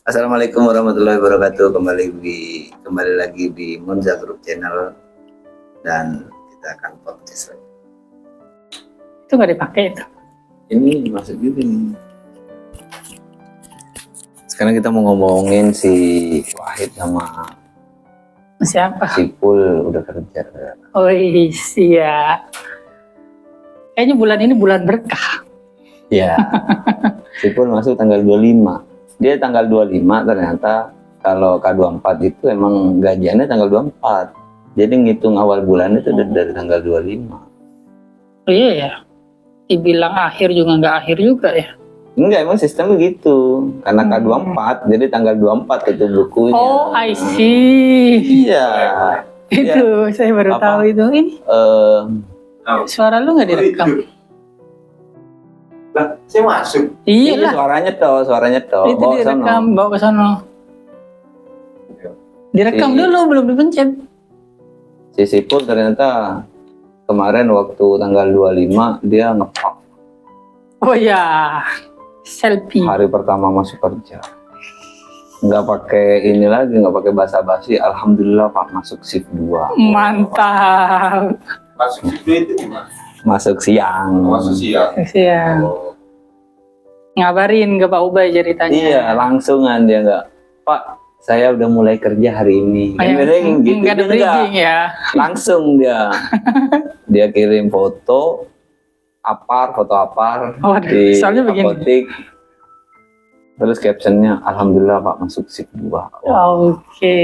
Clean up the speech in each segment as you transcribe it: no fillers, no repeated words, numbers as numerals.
Assalamualaikum warahmatullahi wabarakatuh. Kembali lagi di Monza Group Channel dan kita akan podcast lagi. Itu nggak dipakai itu. Ini masuk gitu nih. Sekarang kita mau ngomongin si Wahid sama Siapa? si Pul udah kerja. Oh iya. Kayaknya bulan ini bulan berkah. Ya. Si Pul masuk tanggal 25. Dia tanggal 25 ternyata kalau K24 itu emang gajiannya tanggal 24. Jadi ngitung awal bulan itu dari tanggal 25. Oh iya ya. Dibilang akhir juga nggak akhir juga ya. Enggak, emang sistemnya gitu. Karena K24, jadi tanggal 24 itu bukunya. Oh, I see. Iya. Itu saya baru Apa? tahu itu. Ini suara lu nggak direkam? Lah, saya masuk. Iya Ini lah. suaranya toh. Itu Bawa direkam, sono. bawa ke sono. Direkam Si- dulu, belum dipencet. Si Sipul ternyata kemarin waktu tanggal 25 dia ngepak Oh ya, selfie. hari pertama masuk kerja. Nggak pakai ini lagi, nggak pakai basa-basi. Alhamdulillah Pak masuk shift 2. Mantap. Masuk itu gimana? Masuk siang. Masuk siang. Siap. Oh, Ngabarin ke Pak Ubay ceritanya. Iya, langsungan dia nggak. Pak, saya udah mulai kerja hari ini. Kan biasanya gitu, Nggak ada dia bridging ya. langsung dia. Dia kirim foto foto apar Waduh, di soalnya begini. apotik. Terus captionnya, Alhamdulillah Pak masuk shift 2. Oke.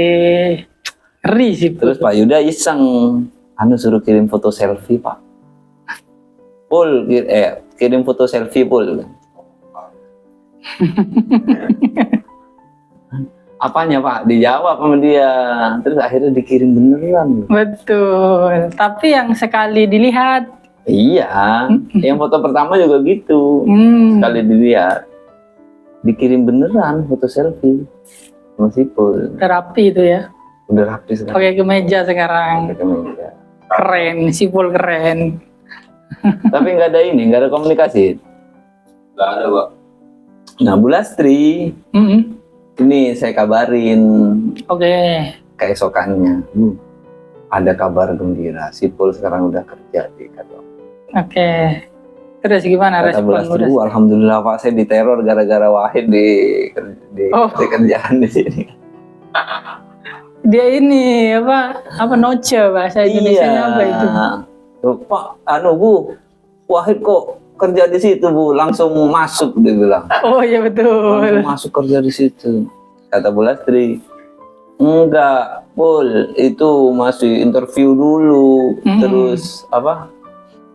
Ngeri sih. Terus Pak Yuda iseng, suruh kirim foto selfie Pak. Pul, kirim foto selfie Pul. Apanya Pak? Dijawab sama dia. Terus akhirnya dikirim beneran. Betul. Tapi yang sekali dilihat. Iya, yang foto pertama juga gitu. Sekali dilihat, dikirim beneran foto selfie. Meskipun Terapi itu ya. udah rapi sekarang. Pakai kemeja sekarang. Pakai kemeja. Keren. Sipul keren. Tapi nggak ada ini, nggak ada komunikasi. nggak ada, Pak. Nah, Bu Lastri, Mm-mm. ini saya kabarin Oke. keesokannya. Ada kabar gembira. Sipul sekarang udah kerja di kantor. Oke. Terus gimana Kata Bu respon Lastri, lu? alhamdulillah Pak, saya diteror gara-gara Wahid di Oh. kerjaan di sini. Dia ini apa noce bahasa Indonesianya apa itu? Tuh, Pak, Bu, Wahid kok kerja di situ Bu, langsung masuk dia bilang. Oh iya betul. Langsung masuk kerja di situ. Kata Bu Lastri, enggak, Pul, itu masih interview dulu, terus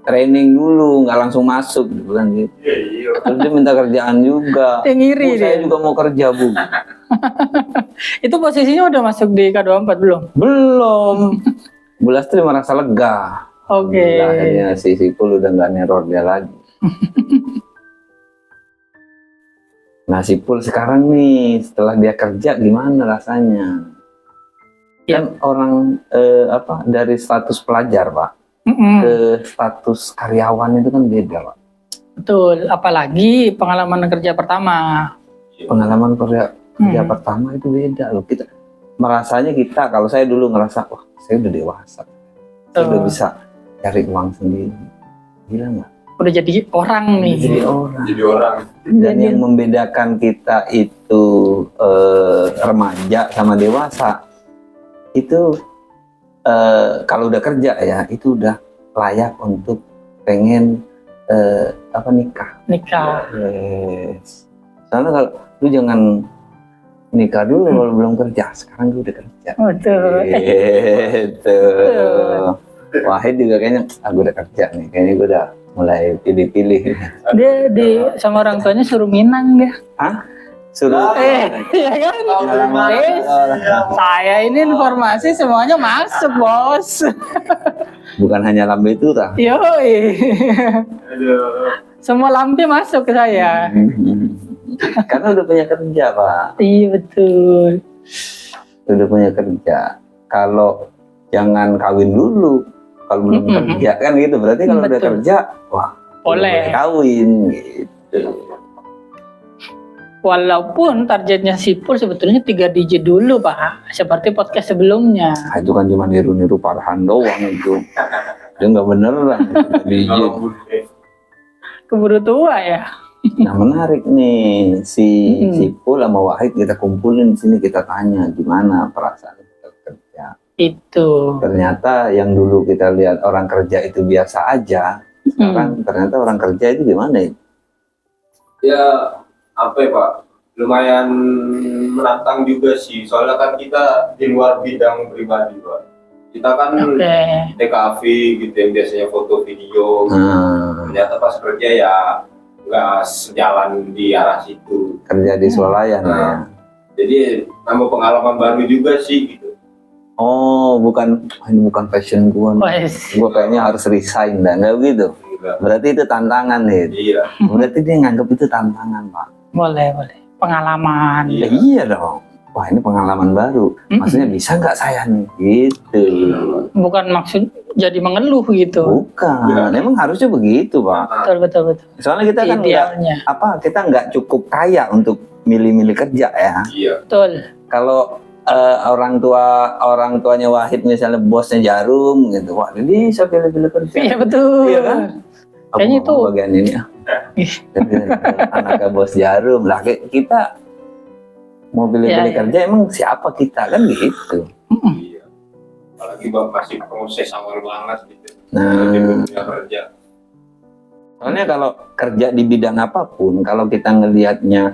training dulu, nggak langsung masuk, dia bilang gitu. Iya. Terus dia minta kerjaan juga. Dia ngiri Bu, saya dia. juga mau kerja Bu. Itu posisinya udah masuk di K24 belum? Belum. Bu Lastri merasa lega. Oke. Alhamdulillah, akhirnya si Sipul udah nggak neror dia lagi. Nah, Sipul sekarang nih setelah dia kerja gimana rasanya? Ya. Kan orang dari status pelajar Pak Mm-mm. ke status karyawan itu kan beda Pak. Betul. Apalagi pengalaman kerja pertama. Pengalaman kerja pertama itu beda loh. Kita merasanya kalau saya dulu ngerasa wah saya udah dewasa, saya udah bisa cari uang sendiri. Gila nggak? Udah jadi orang nih. Jadi orang. Jadi orang. Dan yang membedakan kita itu remaja sama dewasa itu kalau udah kerja ya itu udah layak untuk pengen nikah. Nikah. Yes. Soalnya kalau lu jangan nikah dulu kalau belum kerja, sekarang gue udah kerja. Betul. Gitu. Wahid juga kayaknya gue udah kerja nih, kayaknya gue udah mulai pilih-pilih. Dia sama orang tuanya suruh Minang dia. Hah? Suruh Iya kan? Saya ini informasi semuanya masuk, Bos. bukan hanya lambe itu tah. Yoi. Aduh. Semua lampu masuk ke saya. Karena udah punya kerja Pak, Iya betul. udah punya kerja. Kalau jangan kawin dulu, kalau belum kerja kan gitu. Berarti kalau udah Betul. kerja, wah Boleh. kawin gitu. Walaupun targetnya Sipul sebetulnya 3 digit dulu Pak, seperti podcast sebelumnya. Nah, itu kan cuma niru-niru Farhan doang itu. Dia nggak beneran. Digit. Kalau bude. Keburu tua ya. Nah menarik nih si Sipul sama Wahid kita kumpulin di sini, kita tanya gimana perasaan kita kerja. Itu. Ternyata yang dulu kita lihat orang kerja itu biasa aja, sekarang ternyata orang kerja itu gimana ya? Ya apa ya Pak, lumayan menantang juga sih, soalnya kan kita di luar bidang pribadi Pak. Kita kan Oke. TKV gitu yang biasanya foto video gitu. Ternyata pas kerja ya nggak sejalan di arah situ. Kerja di swalayan ya. Nah, jadi nambah pengalaman baru juga sih gitu. Oh ini bukan passion gua. Wes. Gua kayaknya harus resign dah, nggak begitu? Enggak. Berarti itu tantangan nih. Iya. Berarti dia nganggap itu tantangan Pak. Boleh. Pengalaman. Iya. Ya, iya dong. Wah ini pengalaman baru. Maksudnya bisa nggak saya nih? Gitu. Bukan maksud jadi mengeluh gitu. Bukan. Emang harusnya begitu Pak. Betul. Soalnya kita kan nggak Idealnya. kita nggak cukup kaya untuk milih-milih kerja ya. Iya. Betul. Kalau orang tuanya Wahid misalnya bosnya Jarum gitu, wah jadi bisa pilih-pilih kerja. Iya betul. Iya kan? Kayaknya Aku mau bagian ini ah. Anaknya bos Jarum lah, kita mau pilih-pilih Iya. kerja emang siapa kita kan gitu. Iya. Apalagi Bang masih proses awal banget gitu. Nah. Di dunia kerja. Soalnya kalau kerja di bidang apapun, kalau kita ngelihatnya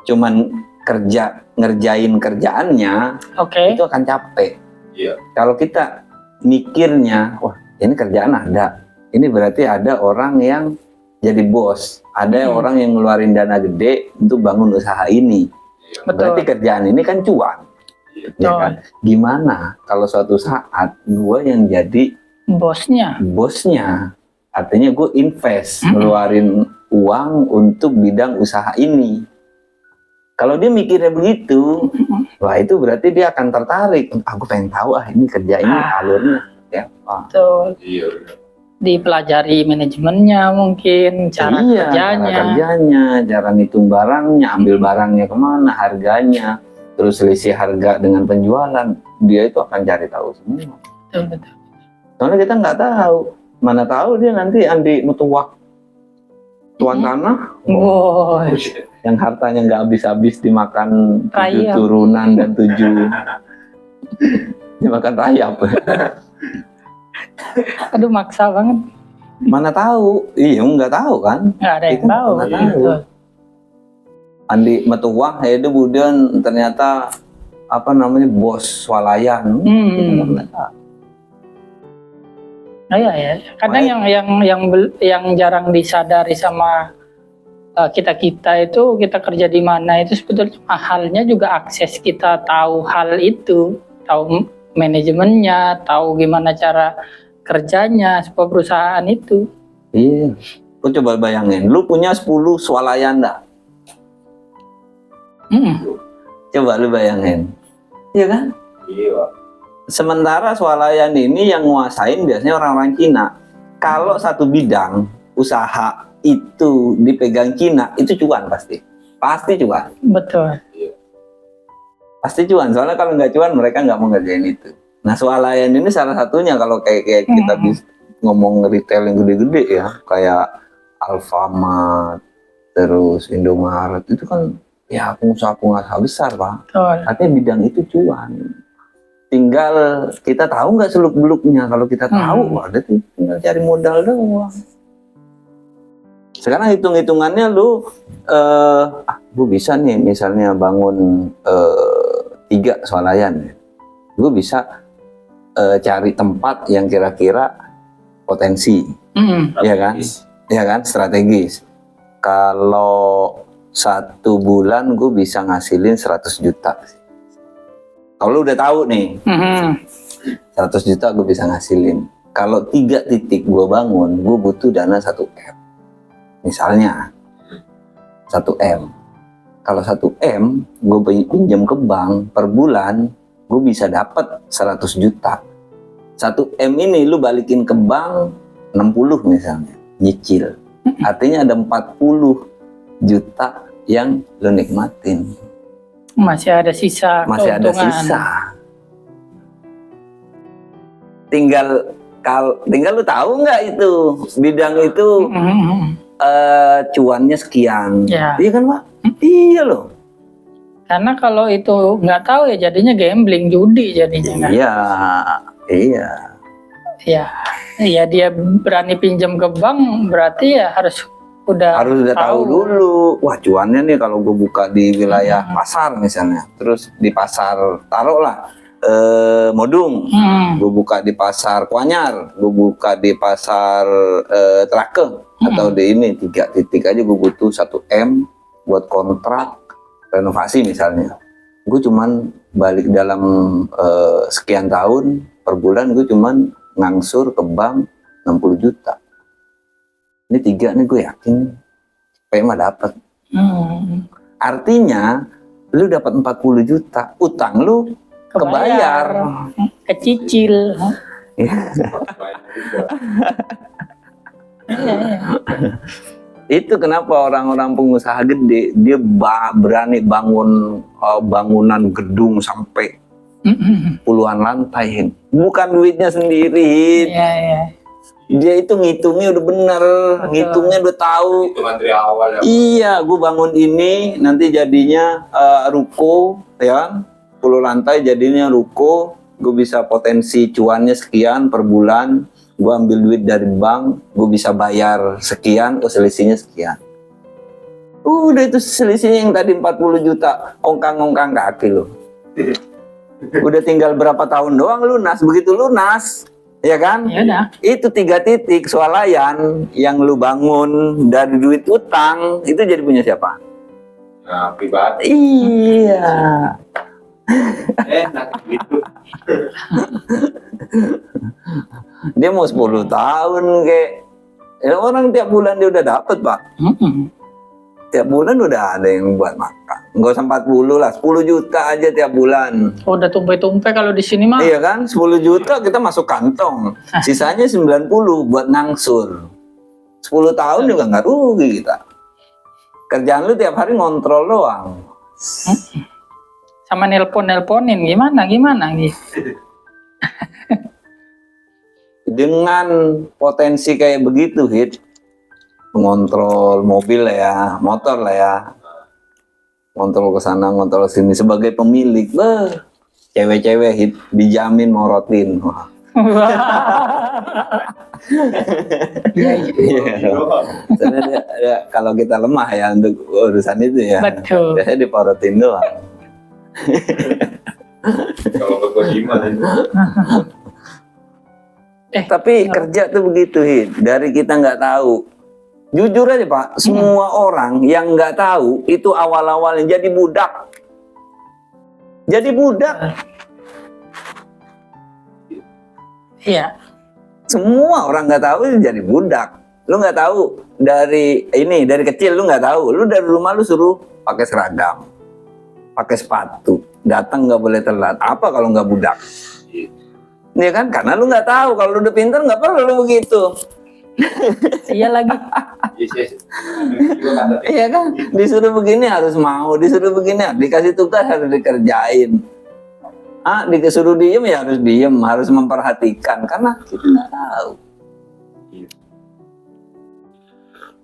cuman ngerjain kerjaannya, Oke. itu akan capek. Iya. Kalau kita mikirnya, wah ini kerjaan ada, ini berarti ada orang yang jadi bos, ada orang yang ngeluarin dana gede untuk bangun usaha ini. Iya. Betul. Berarti kerjaan ini kan cuan, Iya. ya kan? Gimana kalau suatu saat gue yang jadi bosnya, artinya gue invest, ngeluarin uang untuk bidang usaha ini. Kalau dia mikirnya begitu, wah itu berarti dia akan tertarik. Aku pengen tahu ini kerja ini alurnya ya. Betul. Iya. Benar. Dipelajari manajemennya mungkin, cara kerjanya. Cara ngitung barangnya, ambil barangnya kemana, harganya, terus selisih harga dengan penjualan, dia itu akan cari tahu semua. Betul. Soalnya kita nggak tahu, mana tahu dia nanti Andi Mutuwak, tuan tanah, Wow. yang hartanya nggak habis-habis dimakan 7 Rayap. turunan dan 7 dimakan rayap. Aduh maksa banget. Mana tahu? Iya, nggak tahu kan? Nggak ada yang Kita tahu. nggak tahu. Betul. Andi Metuwah itu kemudian ternyata bos swalayan. Kita nggak tahu. Nah, ya. Kadang yang jarang disadari sama kita itu, kita kerja di mana itu sebetulnya mahalnya juga akses kita tahu hal itu, tahu manajemennya, tahu gimana cara kerjanya sebuah perusahaan itu. Iya. Lu coba bayangin, lu punya 10 swalayan enggak? Coba lu bayangin. Iya kan? Iya. Sementara swalayan ini yang nguasain biasanya orang-orang Cina. Kalau satu bidang usaha itu dipegang Cina, itu cuan pasti. Pasti cuan. Betul. Pasti cuan. Soalnya kalau nggak cuan mereka nggak mau ngerjain itu. Nah swalayan ini salah satunya kalau kayak kita bisa ngomong retail yang gede-gede ya, kayak Alfamart, terus Indomaret, itu kan ya pengusaha-pengusaha besar Pak. Betul. Artinya bidang itu cuan. Tinggal kita tahu nggak seluk-beluknya. Kalau kita tahu, ada tuh tinggal cari modal doang. Sekarang hitung-hitungannya lu, gue bisa nih misalnya bangun 3 swalayan. Gue bisa cari tempat yang kira-kira potensi, ya kan? Ya kan, strategis. Kalau 1 bulan gue bisa ngasilin 100 juta. Kalau lu udah tahu nih, 100 juta gue bisa ngasilin. Kalau 3 titik gue bangun, gue butuh dana 1 M. Misalnya 1 M. Kalau 1 M, gue pinjam ke bank per bulan, gue bisa dapat 100 juta. 1 M ini lu balikin ke bank 60 misalnya, nyicil. Artinya ada 40 juta yang lu nikmatin. Masih ada sisa Masih ada keuntungan. sisa. Tinggal lu tahu nggak itu bidang itu cuannya sekian. Ya. Iya kan Pak? Iya loh. Karena kalau itu nggak tahu ya jadinya gambling, judi jadinya. Kan? Iya. Ya dia berani pinjam ke bank berarti ya harus udah tahu dulu. Wah, cuannya nih kalau gue buka di wilayah pasar misalnya, terus di pasar taruhlah Modung, gue buka di pasar Kuanyar, gue buka di pasar Trake, atau di ini 3 titik aja gue butuh 1 M buat kontrak renovasi misalnya. Gue cuman balik dalam sekian tahun per bulan gue cuman ngangsur ke bank 60 juta. Ini 3 nih gue yakin supaya mah dapat. Artinya lu dapat 40 juta, utang lu kebayar. Kecicil. Itu kenapa orang-orang pengusaha gede dia berani bangun bangunan gedung sampai puluhan lantai. Bukan duitnya sendiri. Dia itu ngitungnya udah bener, ngitungnya udah tahu. Hitungan dari awal ya. Iya, gue bangun ini nanti jadinya ruko, ya, 10 lantai jadinya ruko. Gue bisa potensi cuannya sekian per bulan. Gue ambil duit dari bank, gue bisa bayar sekian, selisihnya sekian. Udah itu selisihnya yang tadi 40 juta, ongkang-ongkang kaki lo. Udah tinggal berapa tahun doang lunas, begitu lunas, ya kan? Ya udah. Itu 3 titik swalayan yang lu bangun dari duit utang, itu jadi punya siapa? Nah, pribadi. Iya. Enak gitu. Dia mau 10 tahun kayak orang tiap bulan dia udah dapet Pak. Tiap bulan udah ada yang buat makan. Nggak usah 40 lah, 10 juta aja tiap bulan. Oh, udah tumpe-tumpe kalau di sini mah. Iya kan, 10 juta kita masuk kantong. Sisanya 90 buat nangsur. 10 tahun juga nggak rugi kita. Kerjaan lu tiap hari ngontrol doang. Sama nelponin gimana gitu. Dengan potensi kayak begitu, Hit, mengontrol mobil lah ya, motor lah ya, ngontrol ke sana, ngontrol sini sebagai pemilik, cewek-cewek Hit dijamin morotin. Wah. Karena kalau kita lemah ya untuk urusan itu ya, Betul. biasanya diporotin doang. Kalau berkejiman itu. Tapi kerja tuh begitu, Hit. Dari kita nggak tahu. Jujur aja Pak, semua orang yang nggak tahu itu awal-awalnya jadi budak. Jadi budak. Iya. Semua orang nggak tahu itu jadi budak. Lu nggak tahu dari kecil lu nggak tahu. Lu dari rumah lu suruh pakai seragam, pakai sepatu, datang nggak boleh telat. Apa kalau nggak budak? Iya kan? Karena lu nggak tahu. Kalau lu udah pintar nggak perlu lu begitu. Iya lagi. Iya kan? Disuruh begini harus mau, disuruh begini dikasih tugas harus dikerjain. Disuruh diem ya harus diem, harus memperhatikan karena kita nggak tahu.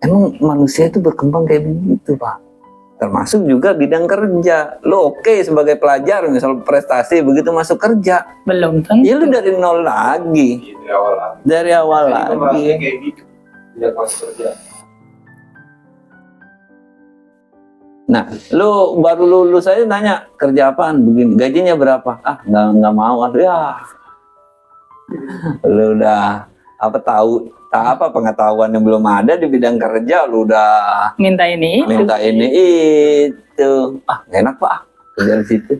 Emang manusia itu berkembang kayak begitu Pak. Termasuk juga bidang kerja. Lo oke sebagai pelajar, misal prestasi begitu masuk kerja. Belum tentu. Ya lu dari nol lagi. Dari awal lagi. Kayak gitu. Tidak masuk kerja. Nah, lu baru lulus aja nanya kerja apaan begini, gajinya berapa? Nggak mau. Aduh ya. Lu udah pengetahuan yang belum ada di bidang kerja, lu udah minta ini itu. Nggak enak Pak, kerja di situ.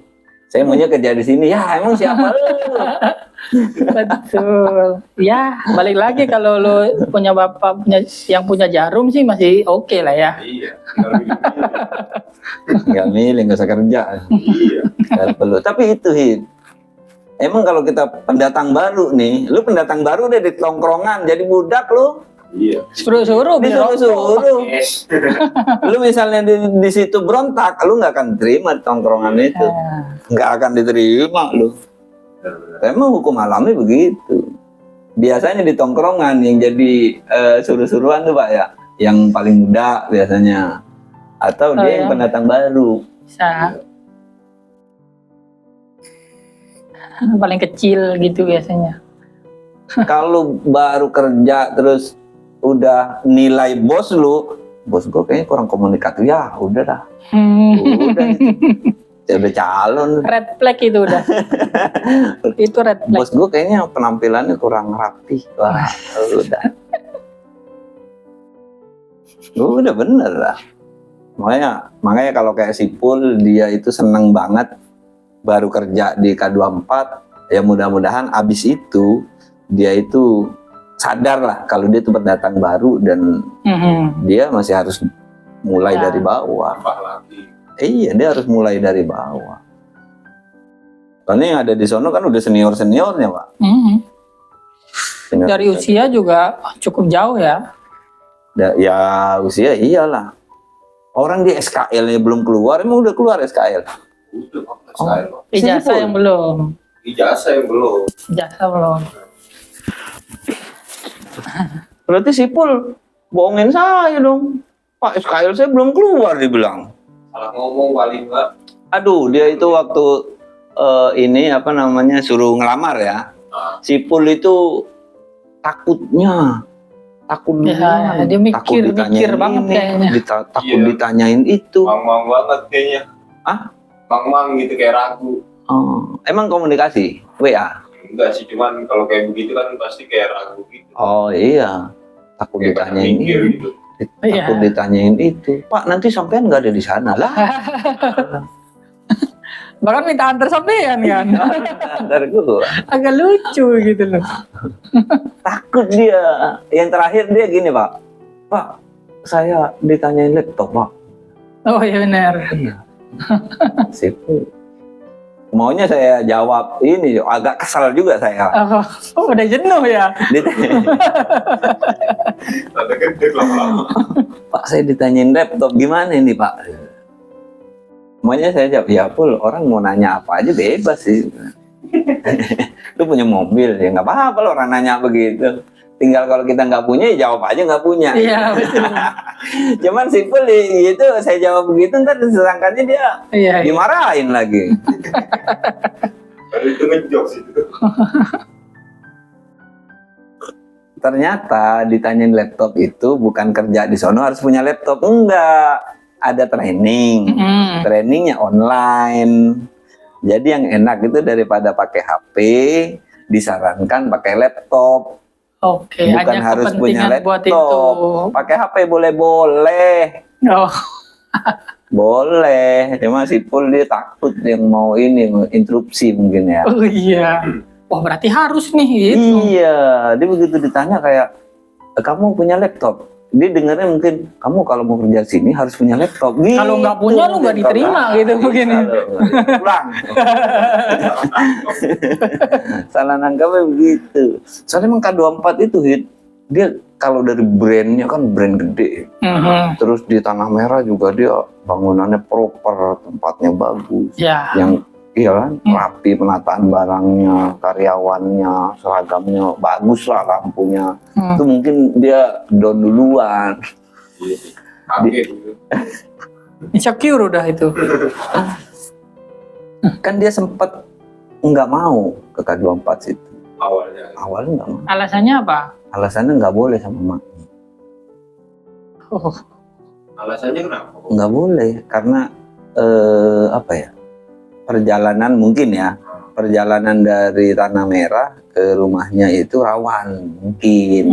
Saya maunya kerja di sini. Ya, emang siapa lu? Betul. Ya, balik lagi kalau lu punya bapak yang punya jarum sih masih oke lah ya. Iya. Nggak milih, nggak usah kerja. Iya. Nggak perlu. Tapi itu Hit. Emang kalau kita pendatang baru nih, lu pendatang baru deh di tongkrongan, jadi budak lu. Iya. Suruh-suruh beli rokok. Disuruh-suruh. Lu misalnya di situ berontak, lu nggak akan terima tongkrongan itu. Nggak akan diterima lu. Emang hukum alami begitu. Biasanya di tongkrongan yang jadi suruh-suruhan tuh Pak ya, yang paling muda biasanya. Atau dia yang pendatang baru. Bisa. Paling kecil gitu biasanya. Kalau baru kerja terus udah nilai bos lu, bos gue kayaknya kurang komunikatif ya, udah dah. Udah ya udah calon. Red flag itu udah. Itu red flag. Bos gue kayaknya penampilannya kurang rapi. Wah, udah. Udah bener lah. Makanya kalau kayak Sipul, dia itu seneng banget baru kerja di K24. Ya mudah-mudahan abis itu dia itu sadar lah kalau dia itu pendatang baru dan dia masih harus mulai dari bawah. Tambah lagi. Iya, dia harus mulai dari bawah. Soalnya yang ada di sono kan udah senior-seniornya, Pak. Senior. Dari usia juga cukup jauh ya. Ya usia iyalah. Orang di SKL-nya belum keluar, emang udah keluar SKL? Udah Pak, saya Pak. Ijazah Sipul. yang belum. Ijazah yang belum. Ijazah belum. Berarti Sipul bohongin saya dong. Pak, SKL saya belum keluar dibilang. Salah ngomong paling Pak. Aduh, dia itu waktu ini apa namanya suruh ngelamar ya. Sipul itu takut Ya, dia mikir banget kayaknya. takut Iya. ditanyain itu. Mang-mang banget kayaknya. Ah? Mang-mang gitu kayak ragu. Oh, emang komunikasi WA. Enggak sih, cuman kalau kayak begitu kan pasti kayak ragu gitu. Oh iya, takut Kayak pada ditanyain mikir ini. gitu. Takut ditanyain itu. Pak, nanti sampean nggak ada di sana lah. Bahkan minta antar sampean kan. Ntar gua Agak lucu gitu loh. takut dia. Yang terakhir dia gini Pak. Pak, saya ditanyain laptop Pak. Oh iya benar. Sipul. Maunya saya jawab ini, agak kesal juga saya. Oh, udah jenuh ya. Ada gede lama-lama. Pak, saya ditanyain laptop gimana ini Pak? Maunya saya jawab, ya Pul, orang mau nanya apa aja bebas sih. Lu punya mobil, ya nggak apa-apa lo orang nanya begitu. Tinggal kalau kita nggak punya, ya jawab aja nggak punya. Iya betul. Cuman Sipul gitu, saya jawab begitu, ntar disangkanya dia Iya. dimarahin lagi. Baru itu ngejok sih itu. Ternyata ditanyain laptop itu bukan kerja di sono harus punya laptop, enggak. Ada training. Trainingnya online. Jadi yang enak itu daripada pakai HP, disarankan pakai laptop. Oke, Bukan hanya harus punya kepentingan buat itu. laptop. Pakai HP boleh-boleh. Oh, Boleh. Cuma Sipul dia takut yang mau ini, mau interupsi mungkin ya. oh iya. Wah berarti harus nih gitu. Iya, dia begitu ditanya kayak, kamu punya laptop? Dia dengarnya mungkin, kamu kalau mau kerja sini harus punya laptop. Gitu. Kalau nggak punya lu nggak diterima gitu mungkin. Pulang. Salah nangkapnya begitu. Soalnya emang K24 itu hit. Dia kalau dari brandnya kan brand gede. Terus di Tanah Merah juga dia bangunannya proper, tempatnya bagus. Ya. Yang iya kan, rapi penataan barangnya, karyawannya, seragamnya bagus lah, lampunya. Itu mungkin dia down duluan. Iya sih. Kaget gitu. Insecure udah itu. Kan dia sempet nggak mau ke K24 situ. Awalnya. Awalnya nggak mau. Alasannya apa? Alasannya nggak boleh sama mak. Oh, Alasannya kenapa? Nggak boleh karena apa ya? Perjalanan mungkin ya. Perjalanan dari Tanah Merah ke rumahnya itu rawan mungkin.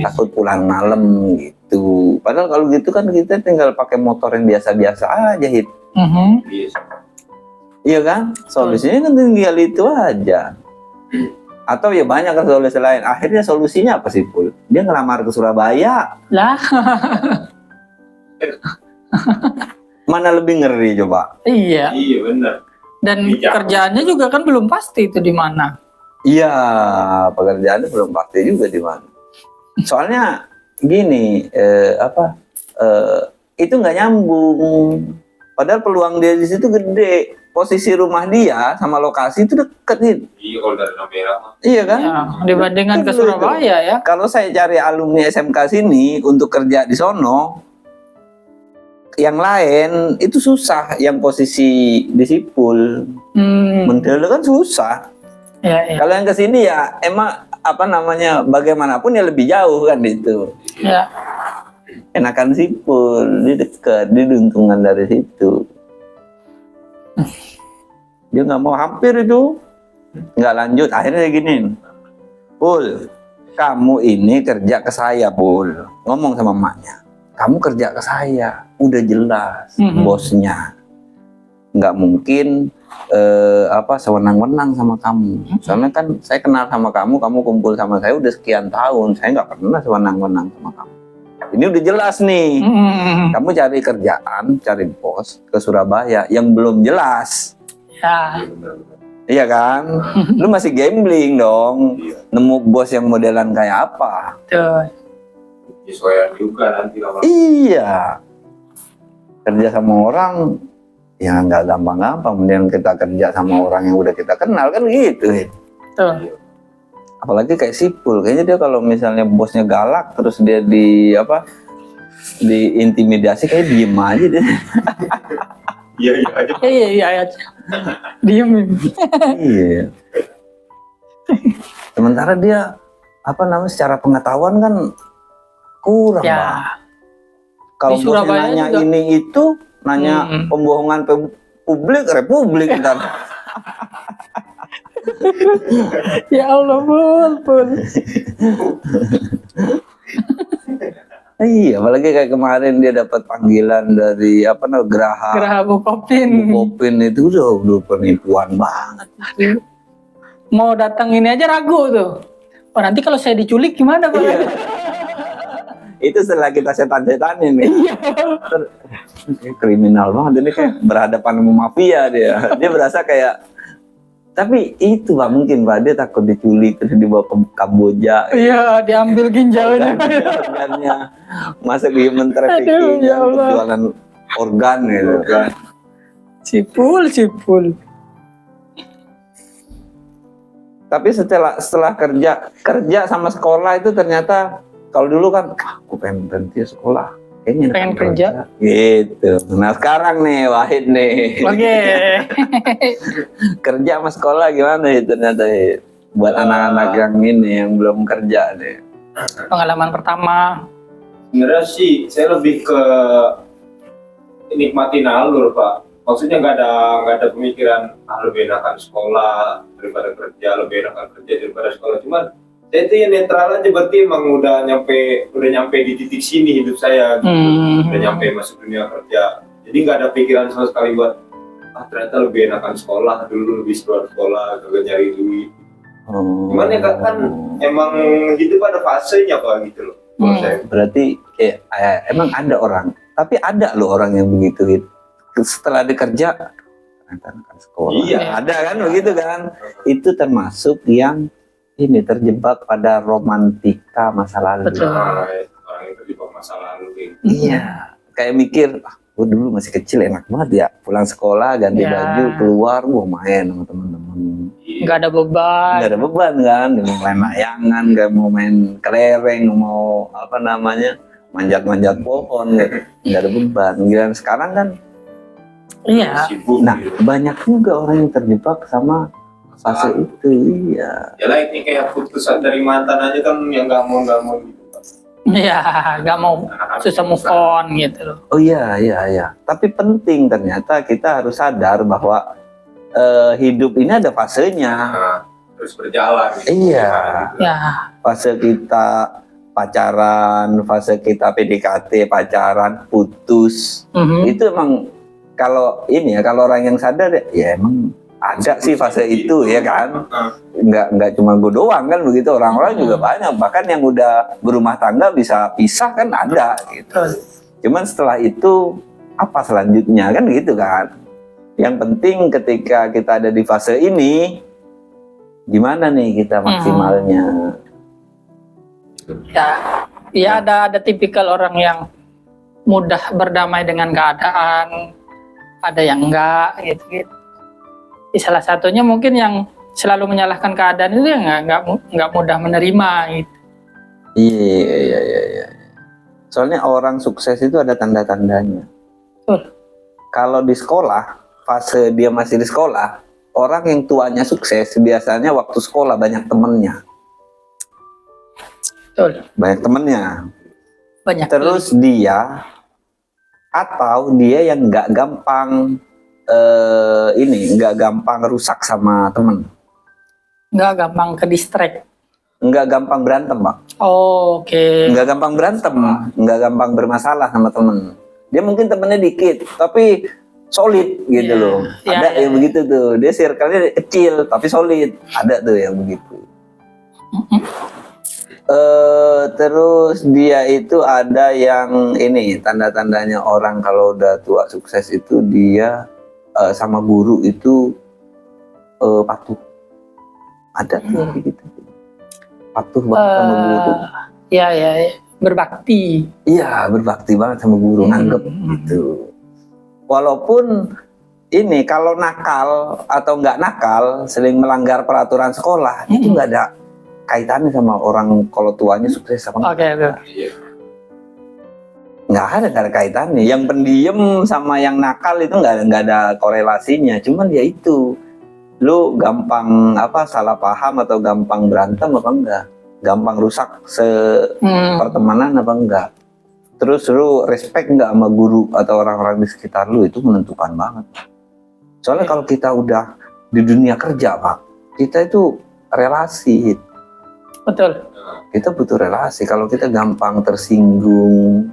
Takut pulang malam gitu. Padahal kalau gitu kan kita tinggal pakai motor yang biasa-biasa aja hit. Iya sih. Iya kan? Solusinya kan tinggal itu aja. Atau ya banyak kan solusi lain. Akhirnya solusinya apa sih Pul? Dia ngelamar ke Surabaya. lah. Mana lebih ngeri coba? Iya. Iya benar. Dan Iya. kerjaannya juga kan belum pasti itu di mana. Iya, pekerjaannya belum pasti juga di mana. Soalnya gini, itu nggak nyambung. Padahal peluang dia di situ gede. Posisi rumah dia sama lokasi itu deket nih. Iya, kalau dari Merah mah. Iya kan? Ya, dibandingkan ke Itu. Surabaya ya. Kalau saya cari alumni SMK sini untuk kerja di sono, yang lain itu susah. Yang posisi disipul, mendele kan susah. Ya, ya. Kalau yang ke sini ya emang bagaimanapun ya lebih jauh kan itu. Ya. Enakan sipul, di dekat, di lingkungan dari situ. Dia nggak mau, hampir itu nggak lanjut. Akhirnya gini, Pul, kamu ini kerja ke saya, Pul. Ngomong sama emaknya, kamu kerja ke saya, udah jelas bosnya. Nggak mungkin sewenang-wenang sama kamu. Soalnya kan saya kenal sama kamu kumpul sama saya udah sekian tahun, saya nggak pernah sewenang-wenang sama kamu. Ini udah jelas nih, kamu cari kerjaan, cari bos ke Surabaya yang belum jelas. Ya. Iya kan? Lu masih gambling dong. Nemu bos yang modelan kayak apa? Tuh. Sesuaian juga nanti lama. Iya. Kerja sama orang ya nggak gampang-gampang. Mending kita kerja sama orang yang udah kita kenal kan gitu. Tuh. Apalagi kayak Sipul, kayaknya dia kalau misalnya bosnya galak terus dia diintimidasi kayak diem aja deh. Iya aja. Iya. Diem. Iya. Sementara dia secara pengetahuan kan kurang, Ya. Bang. Kalau Di bosnya Surabaya nanya juga. ini itu, nanya pembohongan publik, republik ntar. Ya Allah, Pul. Iya, apalagi kayak kemarin dia dapat panggilan dari Geraha Bukopin. Bukopin itu udah penipuan banget. Mau datang ini aja ragu tuh. Oh, nanti kalau saya diculik gimana, Pak? Iya. Itu setelah kita setan-setanin nih. Iya. Kriminal banget ini, kayak berhadapan sama mafia dia. Dia berasa kayak, tapi itu Pak, mungkin Pak, dia takut diculik terus dibawa ke Kamboja. Iya, diambil ginjalnya. Organnya masuk human Aduh, trafficking, ya Allah. penjualan organ gitu kan. Cipul. Tapi setelah kerja sama sekolah itu ternyata, kalau dulu kan aku pengen berhenti sekolah, kayaknya enakan Pengen kerja. gitu. Nah sekarang nih Wahid nih, Oke. kerja sama sekolah gimana ya ternyata ya? Buat anak-anak yang ini yang belum kerja deh. Pengalaman pertama. Sebenarnya sih saya lebih ke nikmatin alur, Pak. Maksudnya nggak ada pemikiran lebih enakan sekolah daripada kerja, lebih enakan kerja daripada sekolah. Cuman saya itu ya netral aja, berarti emang udah nyampe di titik sini hidup saya, gitu. Udah nyampe masuk dunia kerja. Jadi nggak ada pikiran sama sekali buat ternyata lebih enakan sekolah dulu, lebih sekolah kagak nyari duit. Cuman ya kan emang hidup ada fasenya Pak gitu loh. Saya. Berarti emang ada orang, tapi ada loh orang yang begitu setelah dikerja ternyata akan sekolah. Iya. Ada kan begitu kan? Itu termasuk yang ini terjebak pada romantika masa lalu. Betul. Orang itu di masa lalu gitu. Iya, kayak mikir, gue dulu masih kecil enak banget ya, pulang sekolah ganti baju keluar, gue main sama temen-temen. Nggak ada beban. Nggak ada beban kan, nggak mau main layangan, nggak mau main kelereng, nggak mau manjat-manjat pohon, nggak ada beban. Giliran sekarang kan, Iya. Sibuk, nah gitu. banyak juga orang yang terjebak sama fase itu. Iya. Ya lah ini kayak putusan dari mantan aja kan yang nggak mau gitu Pak. Iya, nggak mau susah move on gitu loh. Oh iya. Tapi penting ternyata kita harus sadar bahwa hidup ini ada fasenya. Nah, terus berjalan gitu. Iya. Gitu. Ya. Fase kita pacaran, fase kita PDKT, pacaran, putus. Itu emang kalau orang yang sadar ya emang ada sih fase itu ya kan. Nggak cuma gue doang kan begitu, orang-orang juga banyak, bahkan yang udah berumah tangga bisa pisah kan ada gitu. Cuman setelah itu apa selanjutnya kan gitu kan. Yang penting ketika kita ada di fase ini, gimana nih kita maksimalnya. Ya. Ya ada tipikal orang yang mudah berdamai dengan keadaan, ada yang enggak gitu. Salah satunya mungkin yang selalu menyalahkan keadaan itu yang nggak mudah menerima gitu. Iya. Soalnya orang sukses itu ada tanda-tandanya. Betul. Kalau di sekolah, fase dia masih di sekolah, orang yang tuanya sukses biasanya waktu sekolah banyak temennya. Betul. Banyak temennya. Banyak. Terus dia atau dia yang nggak gampang nggak gampang rusak sama temen, Nggak gampang ke distract. nggak gampang berantem, Pak. Oh, oke. Nggak gampang berantem, nggak gampang bermasalah sama temen. Dia mungkin temennya dikit, tapi solid gitu Iya. loh. Iya, Ada iya. yang begitu tuh. Dia circle-nya kecil tapi solid. Ada tuh yang begitu. Terus dia itu ada yang ini tanda-tandanya orang kalau udah tua sukses itu dia sama guru itu patuh. Ada tuh yang begitu. Patuh banget sama guru. Ya, berbakti. Iya, berbakti banget sama guru, nganggep gitu. Walaupun ini kalau nakal atau nggak nakal, sering melanggar peraturan sekolah, itu nggak ada kaitannya sama orang kalau tuanya sukses sama Oke. nggak ada kaitannya. Yang pendiam sama yang nakal itu nggak ada korelasinya. Cuman ya itu, lu gampang salah paham atau gampang berantem apa enggak? Gampang rusak pertemanan apa enggak? Terus lu respect nggak sama guru atau orang-orang di sekitar lu, itu menentukan banget. Soalnya kalau kita udah di dunia kerja, Pak, kita itu relasi. Betul. Kita butuh relasi. Kalau kita gampang tersinggung,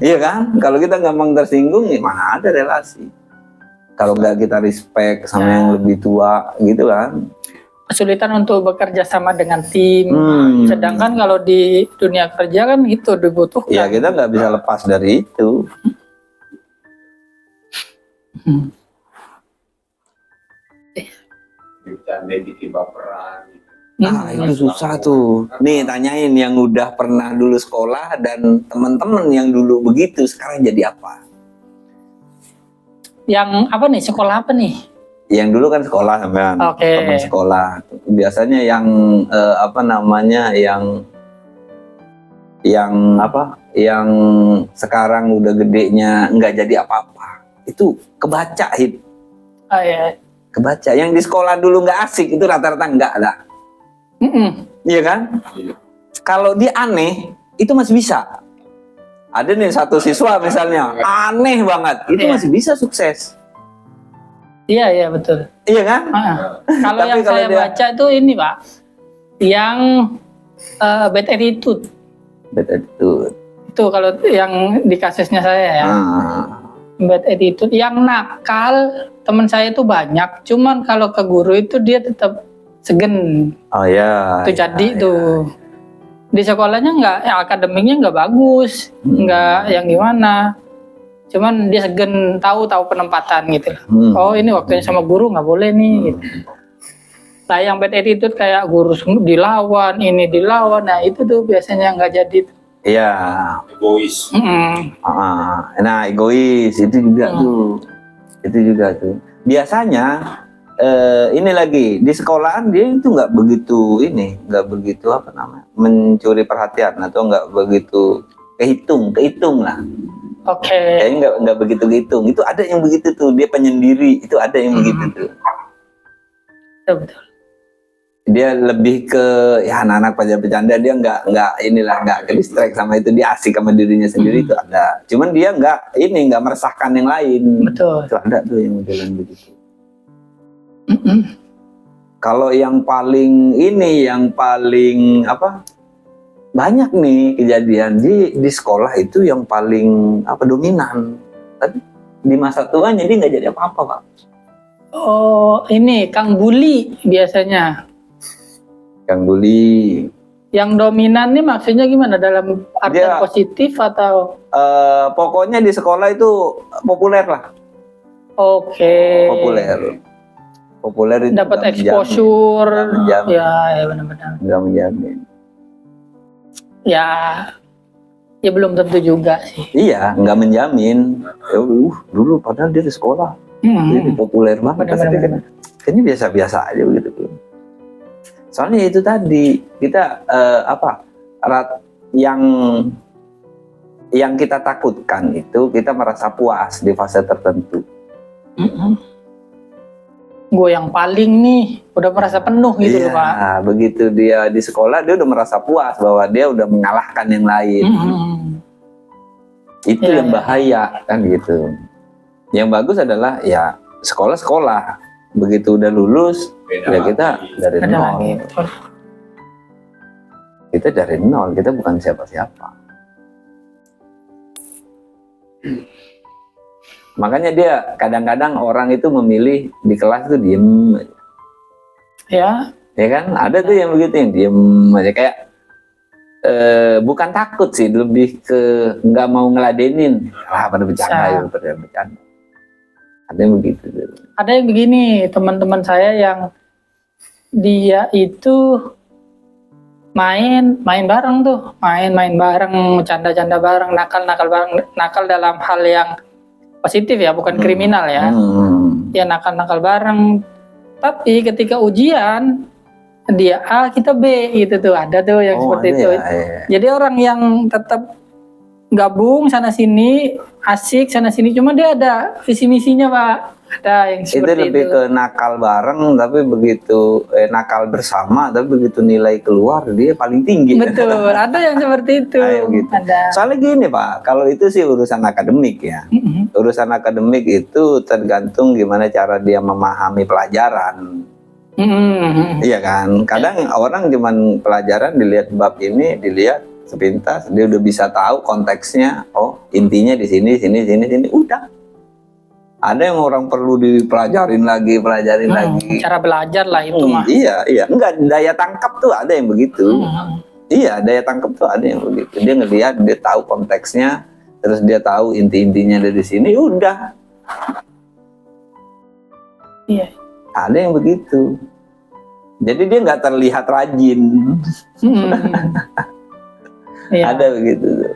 iya kan? Kalau kita gampang tersinggung, ya mana ada relasi. Kalau nggak kita respect sama yang lebih tua, gitu kan? Kesulitan untuk bekerja sama dengan tim. Sedangkan kalau di dunia kerja kan itu dibutuhkan. Ya kita nggak bisa lepas dari itu. Bercanda dikit baperan gitu. Nah itu susah tuh. Nih tanyain yang udah pernah dulu sekolah dan teman-teman yang dulu begitu sekarang jadi apa? Yang apa nih? Sekolah apa nih? Yang dulu kan sekolah sampean, Oke. teman sekolah. Biasanya yang yang sekarang udah gedenya nggak jadi apa-apa. Itu kebaca hit. Oh, iya. Kebaca. Yang di sekolah dulu nggak asik itu rata-rata nggak ada. Iya kan? Iya. Kalau dia aneh itu masih bisa. Ada nih satu siswa misalnya aneh banget, itu Iya. masih bisa sukses. Iya betul. Iya kan? Kalau Tapi yang kalau saya dia- baca tuh ini Pak, yang bad attitude. Betul. Itu kalau yang di kasusnya saya ya. Bad attitude. Yang nakal teman saya itu banyak, cuman kalau ke guru itu dia tetap segen. Oh ya. Itu jadi tuh di sekolahnya nggak, akademiknya nggak bagus, nggak yang gimana. Cuman dia segen, tahu penempatan gitu. Oh ini waktunya sama guru nggak boleh nih. Gitu. Nah yang bad attitude kayak guru dilawan, ini dilawan, nah itu tuh biasanya nggak jadi. Iya. Egois. Nah egois itu juga tuh. Itu juga tuh. Biasanya ini lagi di sekolahan dia itu nggak begitu mencuri perhatian atau nggak begitu kehitung lah. Oke. Kayaknya nggak begitu kehitung. Itu ada yang begitu tuh, dia penyendiri, itu ada yang begitu tuh. Betul. Dia lebih ke ya anak-anak pada bercanda, dia nggak ke distract sama itu, dia asik sama dirinya sendiri itu ada. Cuman dia nggak meresahkan yang lain. Betul. Itu ada tuh yang modelan begitu. Kalau yang paling banyak nih kejadian di sekolah itu yang paling dominan. Tapi di masa tuanya dia nggak jadi apa-apa, Pak. Oh ini Kang Bully biasanya. Kang Bully. Yang dominan nih maksudnya gimana, dalam artian Dia- positif atau? Pokoknya di sekolah itu populer lah. Oke. Populer itu Dapat nggak menjamin. exposure. Nggak menjamin. Ya benar-benar. Nggak menjamin. Ya, ya belum tentu juga sih. Iya, nggak menjamin. Ya, dulu padahal dia di sekolah, dia populer banget. Tapi kayaknya biasa-biasa aja begitu. Soalnya itu tadi kita yang kita takutkan itu kita merasa puas di fase tertentu. Gue yang paling nih udah merasa penuh gitu loh Pak. Iya, begitu dia di sekolah dia udah merasa puas bahwa dia udah mengalahkan yang lain. Itu yang bahaya kan gitu. Yang bagus adalah ya sekolah. Begitu udah lulus ya kita dari nol. Kita dari nol, kita bukan siapa-siapa. Makanya dia kadang-kadang orang itu memilih di kelas itu diem. Ya kan ada tuh yang begitu, yang diem aja kayak bukan takut sih, lebih ke nggak mau ngeladenin. Pada bercanda pada bercanda. Ada yang begitu tuh. Ada yang begini, teman-teman saya yang dia itu main bareng tuh, main bareng, canda bareng, nakal dalam hal yang positif ya, bukan kriminal ya. Ya nakal bareng. Tapi ketika ujian dia A, kita B gitu tuh, ada tuh yang seperti itu. Ya. Jadi orang yang tetap gabung sana sini, asik sana sini, cuma dia ada visi misinya Pak. Ada yang seperti itu. Lebih ke nakal bareng, tapi begitu nakal bersama, tapi begitu nilai keluar dia paling tinggi. Betul, ada yang seperti itu. Gitu. Ada. Soalnya gini Pak, kalau itu sih urusan akademik ya. Urusan akademik itu tergantung gimana cara dia memahami pelajaran. Iya kan, kadang orang cuman pelajaran dilihat bab ini, dilihat sepintas, dia udah bisa tahu konteksnya. Oh, intinya di sini, udah. Ada yang orang perlu dipelajarin lagi. Cara belajar lah itu mah. Iya. Enggak, daya tangkap tuh ada yang begitu. Iya, daya tangkap tuh ada yang begitu. Dia ngelihat, dia tahu konteksnya, terus dia tahu inti-intinya dari sini, udah. Iya. Ada yang begitu. Jadi dia nggak terlihat rajin. Iya. Ada begitu tuh.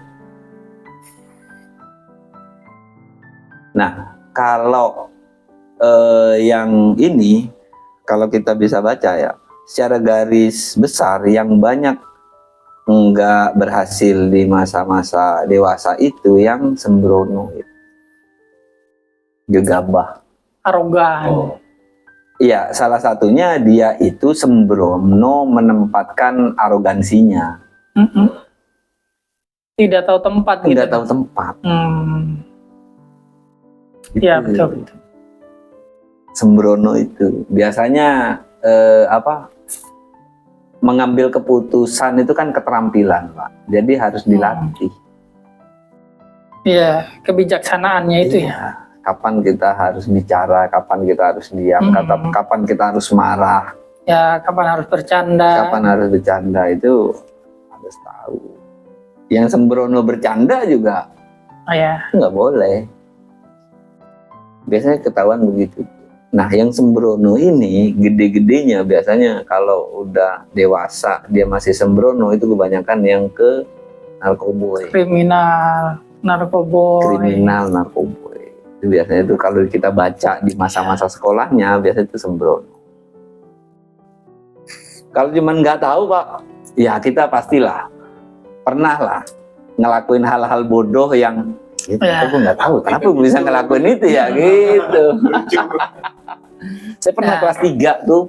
Nah, kalau yang ini, kalau kita bisa baca ya, secara garis besar yang banyak nggak berhasil di masa-masa dewasa itu yang sembrono, gegabah, arogan. Iya, salah satunya dia itu sembrono menempatkan arogansinya. Tidak tahu tempat. Tidak tahu tempat. Iya betul. Sembrono itu biasanya mengambil keputusan itu kan keterampilan Pak, jadi harus dilatih. Iya, kebijaksanaannya itu ya. Kapan kita harus bicara, kapan kita harus diam, kapan kita harus marah. Ya, kapan harus bercanda. Kapan harus bercanda itu harus tahu. Yang sembrono bercanda juga nggak boleh. Biasanya ketahuan begitu. Nah, yang sembrono ini gede-gedenya biasanya kalau udah dewasa dia masih sembrono itu kebanyakan yang ke narkoboy. Kriminal, narkoboy. Itu biasanya itu kalau kita baca di masa-masa sekolahnya biasanya itu sembrono. Kalau cuman nggak tahu Pak, ya kita pastilah pernah lah ngelakuin hal-hal bodoh yang aku nggak tahu kenapa gue bisa ngelakuin itu ya gitu. Saya pernah kelas 3 tuh,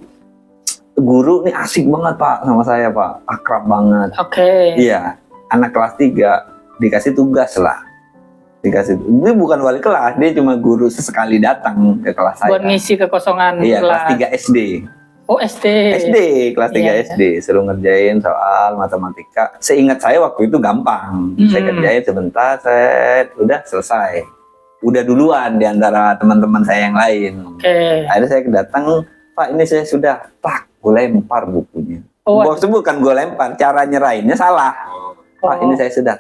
guru nih asik banget Pak sama saya Pak, akrab banget. Iya, anak kelas 3 dikasih tugas lah. Dia bukan wali kelas, dia cuma guru sesekali datang ke kelas saya. Buat ngisi kekosongan kelas 3 SD. Oh SD. Kelas 3 SD, suruh ngerjain soal matematika. Seingat saya waktu itu gampang. Saya kerjain sebentar, udah selesai. Udah duluan di antara teman-teman saya yang lain. Akhirnya saya datang, Pak ini saya sudah, gue lempar bukunya. Maksudnya bukan gue lempar, cara nyerahinnya salah. Pak ini saya sudah,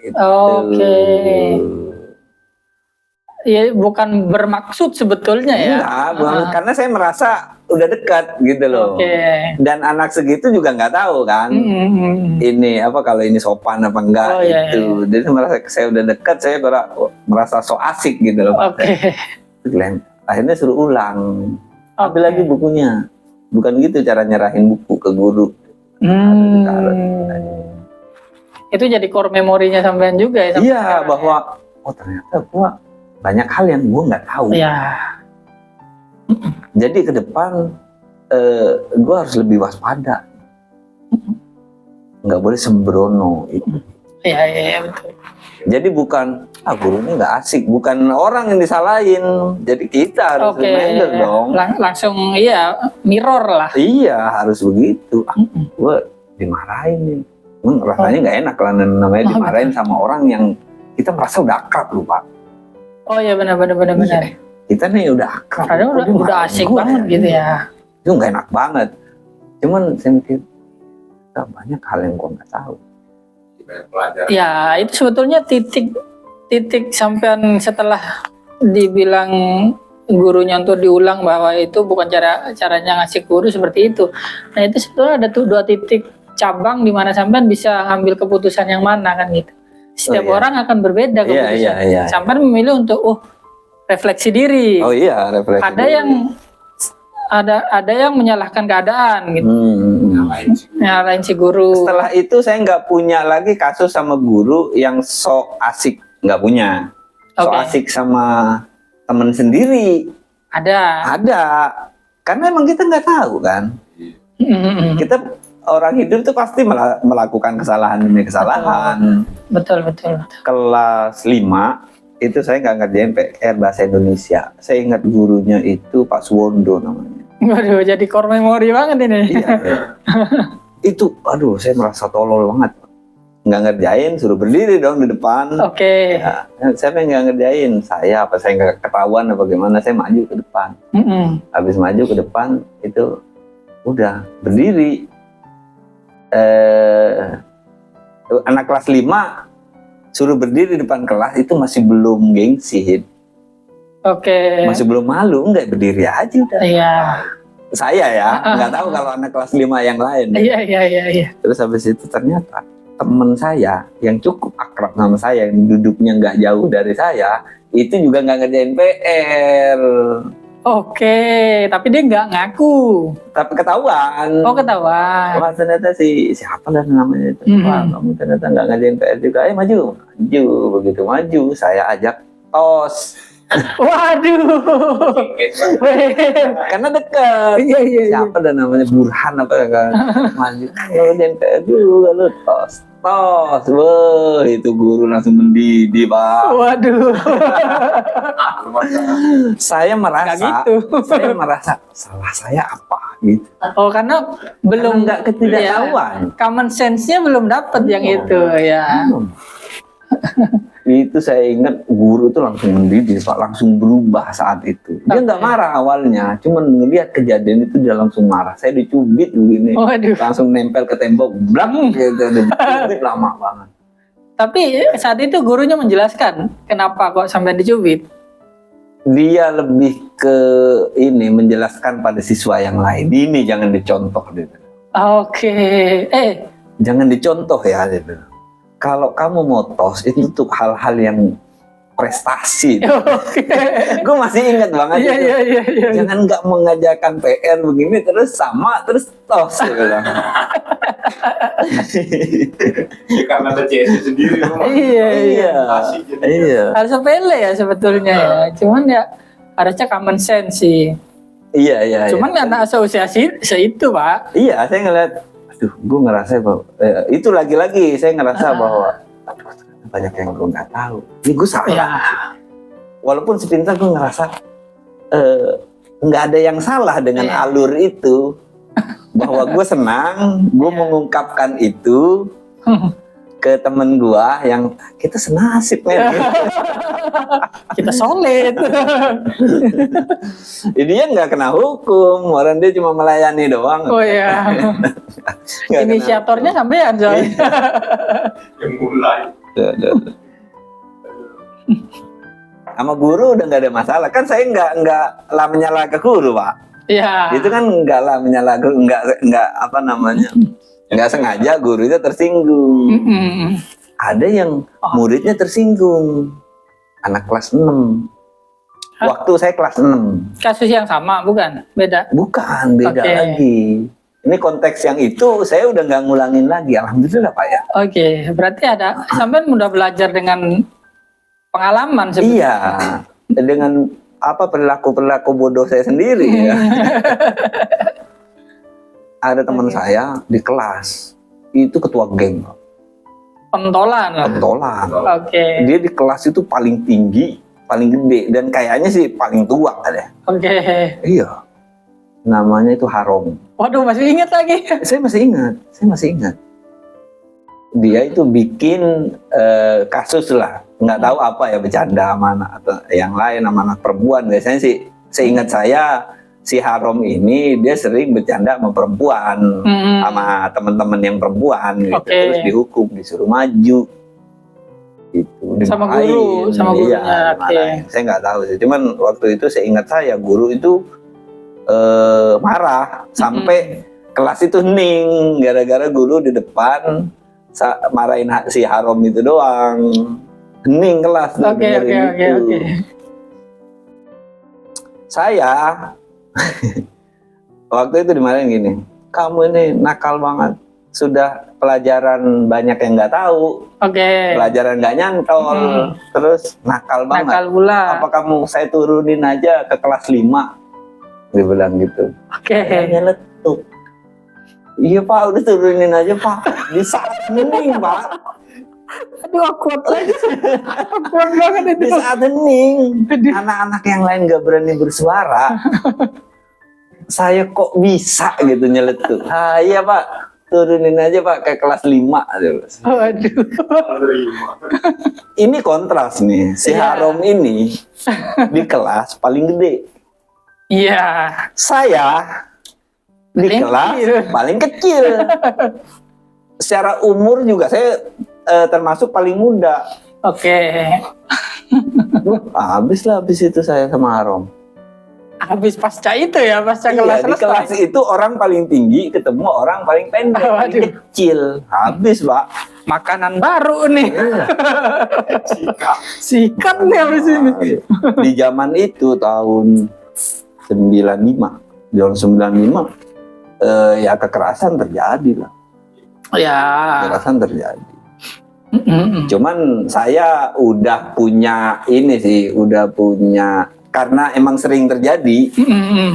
gitu. Ya bukan bermaksud sebetulnya ya. Enggak, karena saya merasa udah dekat gitu loh. Oke. Dan anak segitu juga nggak tahu kan ini apa kalau ini sopan apa enggak Oh, iya, gitu. Jadi merasa saya udah dekat, saya merasa so asik gitu loh. Oke. Akhirnya suruh ulang, ambil Oke. lagi bukunya. Bukan gitu cara nyerahin buku ke guru. Itu jadi core memorinya sampean juga ya? sampai Iya, sekarang bahwa oh ternyata gua banyak hal yang gua nggak tahu. ya? Iya. Jadi ke depan gua harus lebih waspada. Nggak boleh sembrono. Iya, betul. Jadi bukan guru ini nggak asik, bukan orang yang disalahin. Jadi kita harus Oke. reminder dong. Langsung iya mirror lah. Iya, harus begitu. Gua dimarahin nih. Rasanya nggak enak lah namanya dimarahin sama orang yang kita merasa udah akrab loh, Pak. Oh iya benar. Iya. Kita nih udah akrab. Padahal kok dia udah marahin asik gua banget gitu ya. Itu nggak enak banget. Cuman saya mikir banyak hal yang gua nggak tahu. Banyak pelajaran. Ya itu sebetulnya titik sampean setelah dibilang gurunya untuk diulang bahwa itu bukan caranya ngasih guru seperti itu. Nah itu sebetulnya ada tuh 2 titik cabang di mana sampean bisa ngambil keputusan yang mana kan gitu. Setiap iya. orang akan berbeda keputusan. Iya. Sampean memilih untuk refleksi diri. Oh iya, refleksi. Ada yang menyalahkan keadaan gitu. Ngapain sih? Nyalain si guru. Setelah itu saya nggak punya lagi kasus sama guru yang sok asik, nggak punya. Sok Oke. asik sama temen sendiri. Ada. Karena emang kita nggak tahu kan. Kita orang hidup itu pasti melakukan kesalahan demi kesalahan. Betul. Kelas 5 itu saya nggak ngerjain PR bahasa Indonesia. Saya ingat gurunya itu Pak Suwondo namanya. Waduh, jadi core memory banget ini. Iya. Itu, aduh, saya merasa tolol banget. Nggak ngerjain, suruh berdiri dong di depan. Oke. Ya, siapa yang nggak ngerjain? Saya nggak ketahuan apa gimana? Saya maju ke depan. Habis maju ke depan itu udah berdiri. Anak kelas 5 suruh berdiri di depan kelas itu masih belum gengsi. Oke. Masih belum malu, nggak berdiri aja udah. Iya. Saya ya, nggak tahu kalau anak kelas 5 yang lain. Iya. Terus habis itu ternyata teman saya yang cukup akrab sama saya, yang duduknya nggak jauh dari saya, itu juga nggak ngerjain PR. Oke, tapi dia nggak ngaku. Tapi ketahuan. Oh, ketahuan. Wah, ternyata siapa dan namanya itu. Wah, kamu ternyata nggak ngerjain PR juga. Ayo maju. Begitu maju, saya ajak tos. Waduh. Karena dekat. Iya. Siapa dan namanya Burhan apa kan? Maju. Kalau PR juga lu tos. Wah, itu guru langsung mendidih, Pak. Waduh. Saya merasa, Nggak gitu. saya merasa salah saya apa gitu. Oh, karena belum Nggak ketidaktahuan. common sense-nya belum dapat yang itu ya. Itu saya ingat guru itu langsung mendidih, Pak, langsung berubah saat itu. Dia nggak marah awalnya, cuman ngelihat kejadian itu dia langsung marah. Saya dicubit begini, Waduh. langsung nempel ke tembok, blang gitu, dicubit lama banget. Tapi saat itu gurunya menjelaskan kenapa kok sampai dicubit. Dia lebih ke ini menjelaskan pada siswa yang lain. Ini jangan dicontoh gitu. Oke. Jangan dicontoh ya gitu. Kalau kamu mau tos itu untuk hal-hal yang prestasi. Oke. Gue masih ingat banget itu. Iya. Jangan nggak mengajarkan PR begini terus tos ya bilang. Ya, karena ada CS sendiri. Iya. Asik jadi. Iya. Harus sepele ya sebetulnya ya. Cuman ya harusnya common sense sih. Iya. Cuman karena asosiasi seitu, Pak. Iya, saya ngeliat, aduh, gue ngerasa bahwa itu lagi-lagi saya ngerasa bahwa aduh, banyak yang gue nggak tahu. Ini gue salah. Ya. Walaupun sepintas gue ngerasa nggak ada yang salah dengan Iya. alur itu. Bahwa gue senang, gue mengungkapkan itu ke temen gue yang kita senasib men. Kita solid. Dia nggak kena hukum, orang dia cuma melayani doang. Oh iya. Nggak kena Inisiatornya sampean soalnya. Yang mulai. Sama guru udah nggak ada masalah kan, saya nggak menyalahkan guru, Pak. Iya. Itu kan enggak lah menyalahkan, enggak apa namanya, enggak sengaja gurunya tersinggung. Mm-mm. Ada yang muridnya tersinggung, anak kelas 6. Hah? Waktu saya kelas 6. Kasus yang sama bukan? Beda. Bukan, beda Oke. lagi. Ini konteks yang itu saya udah nggak ngulangin lagi, alhamdulillah Pak ya. Oke, berarti ada sampean udah belajar dengan pengalaman Iya, sebetulnya. dengan apa perilaku bodoh saya sendiri ya. Ada teman saya di kelas, itu ketua geng, Pentolan lah. pentolan. Oke. Dia di kelas itu paling tinggi, paling gede, dan kayaknya sih paling tua ada. Oke. Iya, namanya itu Harom. Waduh, masih ingat lagi. Saya masih ingat. Dia itu bikin kasus lah, nggak tahu apa ya, bercanda sama anak atau yang lain sama anak perempuan. Biasanya sih, seingat saya si Harom ini dia sering bercanda sama perempuan, sama teman-teman yang perempuan gitu. Oke. Terus dihukum, disuruh maju. Itu Sama dimarahin. guru, sama gurunya, Iya, dimarahin. Saya nggak tahu sih. Cuman waktu itu saya ingat saya guru itu marah sampai kelas itu hening gara-gara guru di depan marahin si Harom itu doang. Hening kelas. Oke. Saya waktu itu dimarahin gini, kamu ini nakal banget, sudah pelajaran banyak yang nggak tahu, Oke. pelajaran nggak nyantol, terus nakal banget. Nakal pula. Apa kamu saya turunin aja ke kelas 5? Dia bilang gitu. Oke. Saya nyeletuk. Iya Pak, udah turunin aja Pak. Di saat hening Pak. Aduh, awkward lagi. Awkward banget Di itu. saat hening. Anak-anak yang lain gak berani bersuara. Saya kok bisa gitu nyeletuk. Ah iya Pak, turunin aja Pak ke kelas 5. Waduh. Ini kontras nih. Si Iya. Harom ini di kelas paling gede. Iya. Saya di Paling kelas kecil. paling kecil. Secara umur juga saya termasuk paling muda. Oke. Habis itu saya sama Harom. Habis pasca itu ya, pasca Iya, kelas di selesai. kelas itu orang paling tinggi ketemu orang paling pendek, paling Waduh. kecil. Habis Pak. Makanan baru nih. Iya. Sikat nih habis ini. Di zaman itu tahun 95, ya kekerasan terjadi lah. Ya. Kekerasan terjadi. Cuman saya udah punya ini sih, karena emang sering terjadi,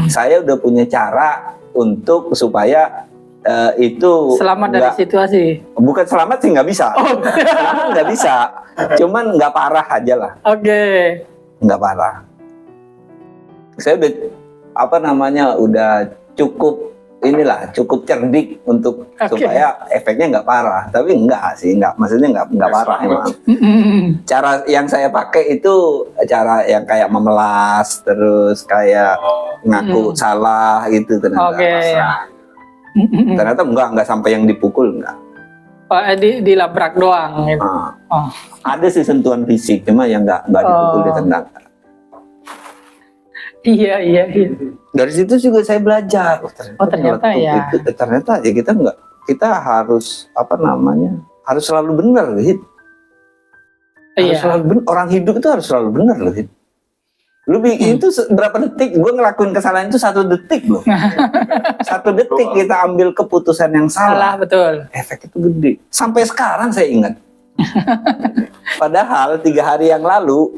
saya udah punya cara untuk supaya itu Selamat dari nggak- situasi. bukan selamat sih nggak bisa, selamat nggak bisa, cuman nggak parah aja lah, Oke. nggak parah. Saya udah cukup cerdik untuk Oke. supaya efeknya nggak parah, tapi maksudnya nggak parah emang. Cara yang saya pakai itu cara yang kayak memelas, terus kayak ngaku salah gitu ternyata. Oke. Ternyata nggak sampai yang dipukul, nggak. Oh, dilabrak doang gitu. Nah, Oh. ada sih sentuhan fisik, cuma yang nggak dipukul, ditendang. Iya. Dari situ juga saya belajar. Ternyata ya. Ternyata ya kita harus harus selalu benar gitu. Harus Iya. selalu benar. Orang hidup itu harus selalu benar loh gitu. Itu berapa detik? Gue ngelakuin kesalahan itu 1 detik loh. 1 detik kita ambil keputusan yang Salah salah. betul. Efek itu gede. Sampai sekarang saya ingat. Padahal 3 hari yang lalu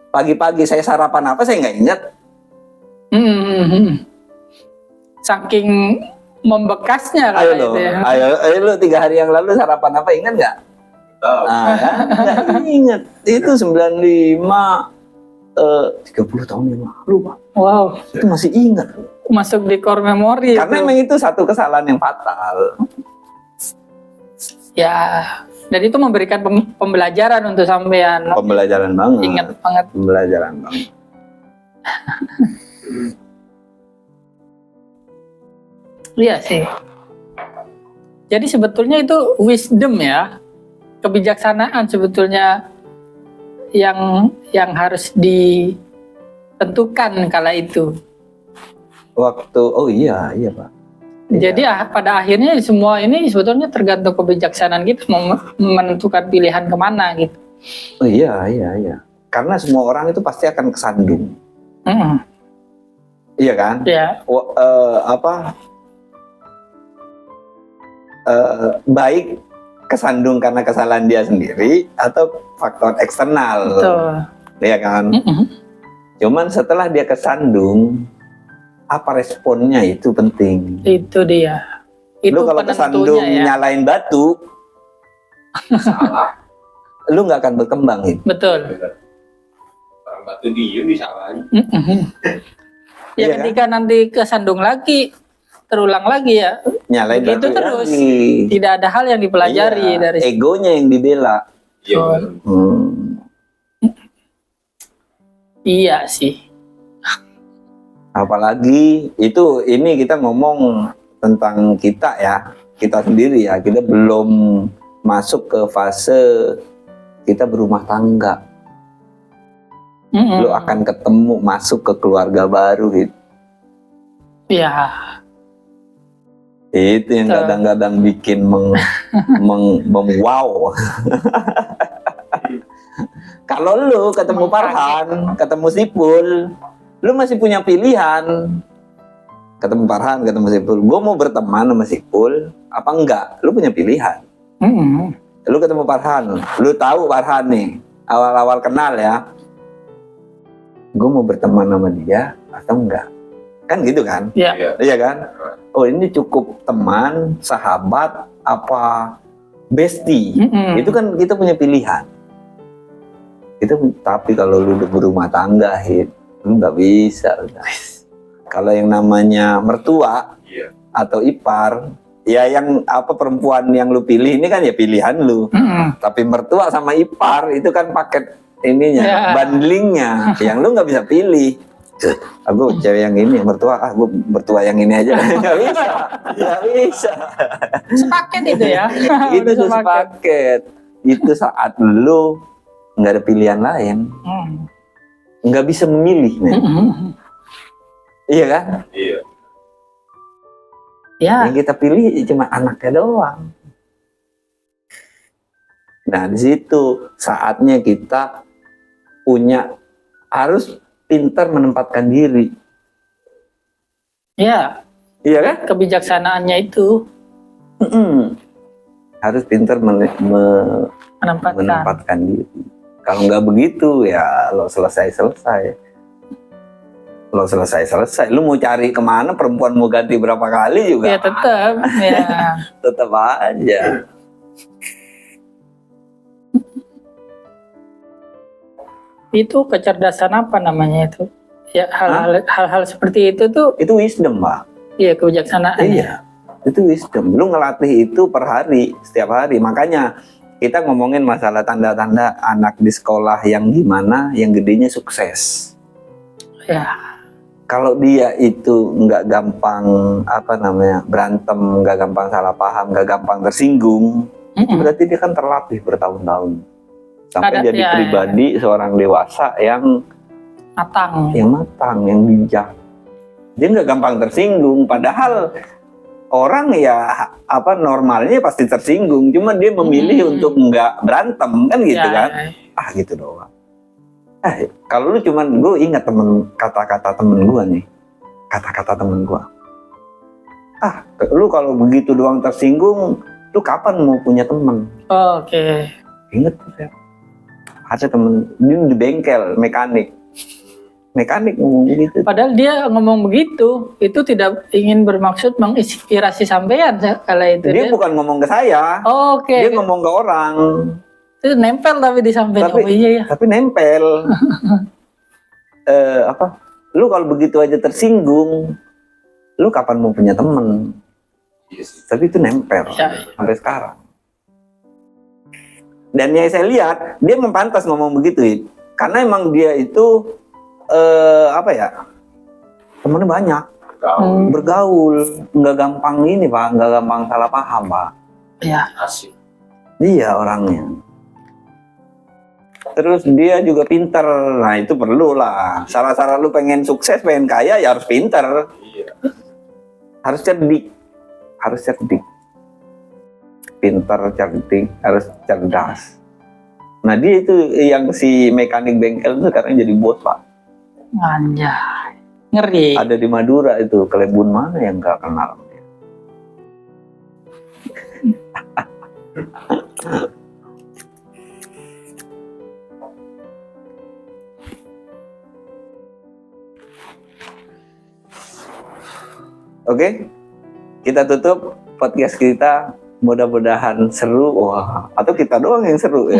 pagi-pagi saya sarapan apa saya nggak ingat. Saking membekasnya Ayo kali lo, itu ya. ayo lo 3 hari yang lalu sarapan apa ingat nggak? Tahu. Nah, ya, nggak ingat. Itu 95, 30 tahun yang lalu Pak. Wow, Itu masih ingat. masuk di core memory. Karena itu. memang itu satu kesalahan yang fatal. Ya, dan itu memberikan pembelajaran untuk sampean. Pembelajaran banget. Ingat banget. Pembelajaran banget. Iya sih. Jadi sebetulnya itu wisdom ya, kebijaksanaan sebetulnya yang harus ditentukan kala itu. waktu, oh iya Pak. Iya. Jadi pada akhirnya semua ini sebetulnya tergantung kebijaksanaan kita mau menentukan pilihan kemana gitu. Oh iya. Karena semua orang itu pasti akan kesandung. Iya kan? Ya, Baik kesandung karena kesalahan dia sendiri atau faktor eksternal. betul. Iya kan? Cuman setelah dia kesandung, apa responnya itu penting. Itu dia. Itu Lu kalau kesandung penentunya ya. nyalain batu, Salah. lu nggak akan berkembang itu. Betul. Orang batu diem disalahin. Ya Iya ketika nanti kesandung lagi, terulang lagi ya. Nyalain Begitu batu terus. lagi. Tidak ada hal yang dipelajari Iya, dari situ. egonya yang dibela. Iya Oh. benar. Iya sih. Apalagi itu ini kita ngomong tentang kita ya, kita sendiri ya, kita belum masuk ke fase kita berumah tangga. Lu akan ketemu masuk ke keluarga baru gitu. Ya, Itu yang Betul. kadang-kadang bikin wow. Kalau lu ketemu Farhan, ketemu Sipul, lu masih punya pilihan. Ketemu Farhan, ketemu Sipul, gue mau berteman sama Sipul, apa enggak? Lu punya pilihan. Lu ketemu Farhan, lu tahu Farhan nih, awal-awal kenal ya. Gue mau berteman sama dia atau enggak? Kan gitu kan? ya, Iya kan? Oh ini cukup teman, sahabat, apa bestie? Itu kan kita punya pilihan. Tapi kalau lu udah berumah tangga, lu nggak bisa. Udah. Kalau yang namanya mertua Iya. atau ipar, ya yang apa perempuan yang lu pilih ini kan ya pilihan lu. Tapi mertua sama ipar itu kan paket ininya, Ya. bundlingnya, yang lu nggak bisa pilih. Aku cewek yang ini, mertua, gue mertua yang ini aja. Nggak bisa, nggak bisa. sepaket itu ya. Itu Udah tuh sepaket. Itu saat lu nggak ada pilihan lain, nggak bisa memilih, men. Iya kan? Iya. Ya, Yang kita pilih cuma anaknya doang. Nah di situ saatnya kita harus pintar menempatkan diri. ya, Iya kan? kebijaksanaannya itu Harus pintar menempatkan. menempatkan diri. Kalau nggak begitu ya lo selesai. Lu mau cari kemana, perempuan mau ganti berapa kali juga Ya tetap, ya. tetap aja. Itu kecerdasan apa namanya itu? Ya hal-hal seperti itu tuh, Itu wisdom, Pak. ya kebijaksanaan. Iya, itu wisdom. Lu ngelatih itu per hari, setiap hari. Makanya kita ngomongin masalah tanda-tanda anak di sekolah yang gimana, yang gedenya sukses. Ya, Kalau dia itu nggak gampang berantem, nggak gampang salah paham, nggak gampang tersinggung, itu berarti dia kan terlatih bertahun-tahun sampai Ada, jadi ya, pribadi seorang dewasa yang matang. matang, yang bijak. Dia nggak gampang tersinggung. Padahal orang ya normalnya pasti tersinggung. Cuma dia memilih untuk nggak berantem kan gitu Ya, kan? Gitu doang. Kalau lu cuman, gue ingat kata-kata temen gue nih. Kata-kata temen gue. Lu kalau begitu doang tersinggung, lu kapan mau punya temen? Oke. Ingat tuh saya. Ada temen, dia di bengkel, mekanik ngomong begitu. Padahal dia ngomong begitu, itu tidak ingin bermaksud menginspirasi sampean kala itu. Dia bukan ngomong ke saya, Oke. dia ngomong ke orang. Itu nempel tapi di samping. Tapi- Oh iya ya. Tapi nempel. Lu kalau begitu aja tersinggung, lu kapan mau punya temen? Iya sih. Tapi itu nempel Ya. sampai sekarang. Dan yang saya lihat, dia mempantas ngomong begitu, karena emang dia itu temennya banyak, Kau bergaul, nggak gampang ini Pak, nggak gampang salah paham Pak. Ya. asik. Dia orangnya. Terus dia juga pinter. Nah itu perlu lah. Salah-salah lu pengen sukses, pengen kaya ya harus pinter. Iya. harus cerdik, pintar, cerdik, harus cerdas. Nah dia itu yang si mekanik bengkel itu sekarang jadi bos Pak. Anjay, ngeri. Ada di Madura itu, Kelebun mana yang nggak kenal? Oke, kita tutup podcast kita. Mudah-mudahan seru, wah, atau kita doang yang seru ya.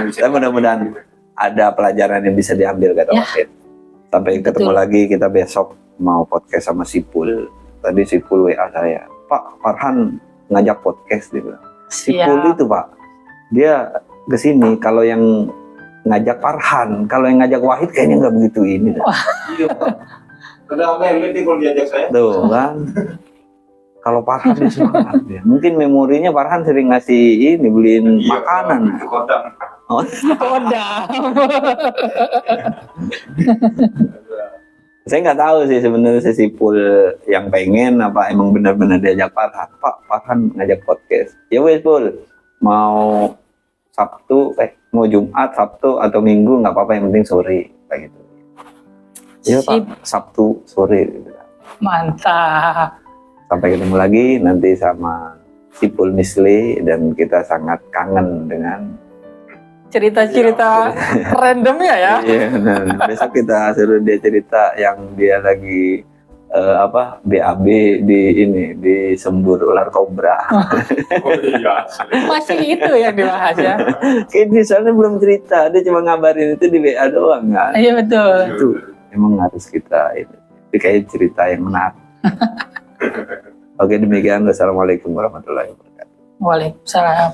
Tapi mudah-mudahan ada pelajaran yang bisa diambil kata Ya. Wahid. Sampai ketemu Betul. lagi, kita besok mau podcast sama Sipul. Tadi Sipul WA saya, Pak Farhan ngajak podcast dia bilang. Sipul Siap. itu Pak, dia kesini kalau yang ngajak Farhan, kalau yang ngajak Wahid kayaknya nggak begitu ini dah. Iya Pak. Udah memet nih kalau diajak saya. Tuh kan. Kalau Farhan dia semangat dia. Mungkin memorinya Farhan sering ngasih ini beliin Iya, makanan. Kodam. Oh, Kodam. saya nggak tahu sih sebenarnya si Sipul yang pengen apa emang benar-benar diajak Farhan. Pak Farhan ngajak podcast. Ya wes Pul, mau Sabtu, mau Jumat, Sabtu atau Minggu nggak apa-apa yang penting sore kayak gitu. Iya Pak, Sip. Sabtu sore. Mantap. Sampai ketemu lagi nanti sama Sipul Misli dan kita sangat kangen dengan Cerita-cerita random ya. iya, dan besok kita suruh dia cerita yang dia lagi BAB di sembur ular kobra. Oh iya. Masih itu yang dibahas ya. Kayak dia soalnya belum cerita, dia cuma ngabarin itu di WA doang kan. Iya betul. Itu emang harus kita itu kayak cerita yang menarik. Oke demikian, wassalamualaikum warahmatullahi wabarakatuh. Waalaikumsalam.